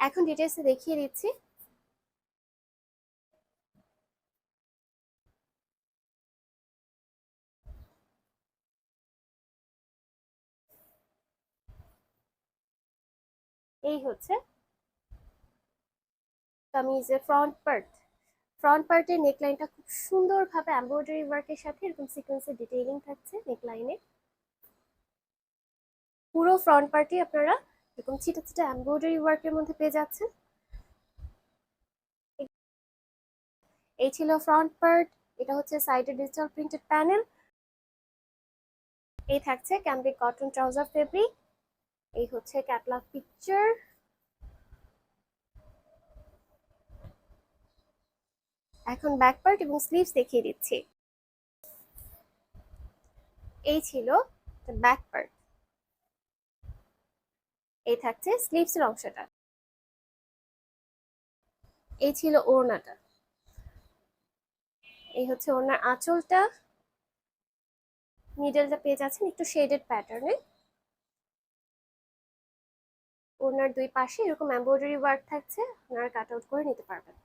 এখন ডিটেলসে দেখিয়ে দিচ্ছি। এই হচ্ছে কামিজের ফ্রন্ট পার্টের নেকলাইনটা খুব সুন্দরভাবে এমব্রয়ডারি ওয়ার্কের সাথে এরকম সিকোয়েন্সের ডিটেইলিং থাকছে নেকলাইনে। পুরো ফ্রন্ট পার্টে আপনারা এরকম ছিটা ছিটা এমব্রয়ডারি ওয়ার্কের মধ্যে পেয়ে যাচ্ছেন। এই ছিল ফ্রন্ট পার্ট। এটা হচ্ছে সাইডে ডিজিটাল প্রিন্টেড প্যানেল। এই থাকছে ক্যামব্রিক কটন ট্রাউজার ফেব্রিক। এই হচ্ছে ক্যাটালগ পিকচার। এখন ব্যাক পার্ট এবং স্লিভস দেখিয়ে দিচ্ছি। এই ছিল ব্যাক পার্ট। এই থাকছে স্লিভস এর অংশটা। এই ছিল ওড়নাটা। এই হচ্ছে ওড়নার আঁচলটা। মিডলটা পেয়ে যাচ্ছেন একটু শেডেড প্যাটার্নে। ওড়নার দুই পাশে এরকম এমব্রয়ডারি ওয়ার্ক থাকছে, আপনারা কাট আউট করে নিতে পারবেন।